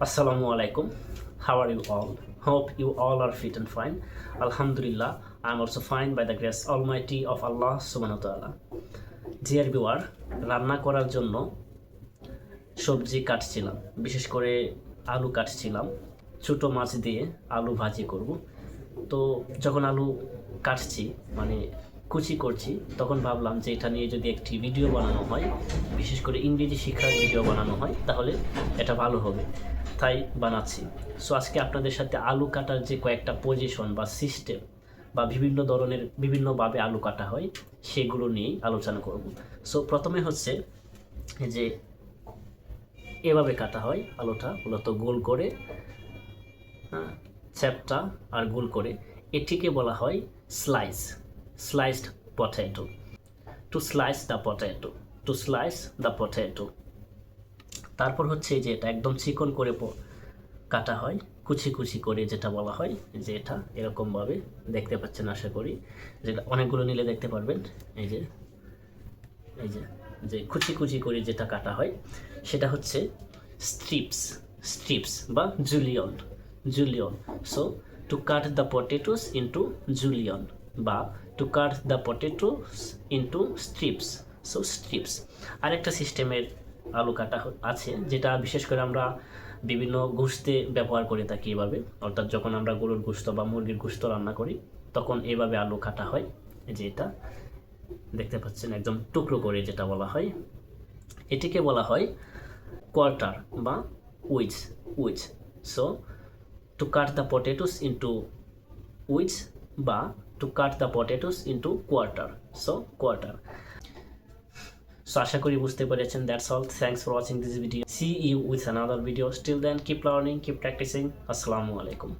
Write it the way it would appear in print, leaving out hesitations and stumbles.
Assalamu alaikum. How are you all? Hope you all are fit and fine. Alhamdulillah, I am also fine by the grace Almighty of Allah subhanahu wa ta'ala. Dear viewer, রান্না করার জন্য সবজি কাটছিলাম, বিশেষ করে আলু কাটছিলাম। ছোট মাছ দিয়ে আলু ভাজি করব। তো যখন আলু কাটছি মানে কুচি করছি, তখন ভাবলাম যে এটা নিয়ে যদি একটি ভিডিও বানানো হয়, বিশেষ করে ইংরেজি শিক্ষার ভিডিও বানানো হয়, তাহলে এটা ভালো হবে, তাই বানাচ্ছি। সো আজকে আপনাদের সাথে আলু কাটার যে কয়েকটা পজিশন বা সিস্টেম বা বিভিন্ন ধরনের বিভিন্নভাবে আলু কাটা হয় সেগুলো নিয়েই আলোচনা করব। সো প্রথমে হচ্ছে যে এভাবে কাটা হয় আলুটা, মূলত গোল করে, হ্যাঁ, চ্যাপটা আর গোল করে। এটিকে বলা হয় sliced potato. To slice the potato, to slice the potato. তারপর হচ্ছে যে এটা একদম চিকন করে কাটা হয়, কুচি কুচি করে, যেটা বলা হয় যে এটা এরকমভাবে দেখতে পাচ্ছেন আশা করি, যেটা অনেকগুলো নিলে দেখতে পারবেন। এই যে এই যে যে কুচি কুচি করে যেটা কাটা হয় সেটা হচ্ছে স্ট্রিপস বা julienne. So to cut the potatoes into julienne বা to cut the potatoes into strips. So strips. আরেকটা সিস্টেমের আলু কাটা আছে, যেটা বিশেষ করে আমরা বিভিন্ন গোশতে ব্যবহার করে থাকি এভাবে, অর্থাৎ যখন আমরা গরুর গোশত বা মুরগির গোশত রান্না করি তখন এইভাবে আলু কাটা হয়। যে এটা দেখতে পাচ্ছেন একদম টুকরো করে, যেটা বলা হয়, এটিকে বলা হয় কোয়ার্টার বা wedge. So to cut the potatoes into wedge বা to cut the potatoes into quarter. So quarter. So আশা করি বুঝতে পেরেছেন। That's all. Thanks for watching this video. See you with another video. Till then, keep learning, keep practicing. Assalamu alaikum.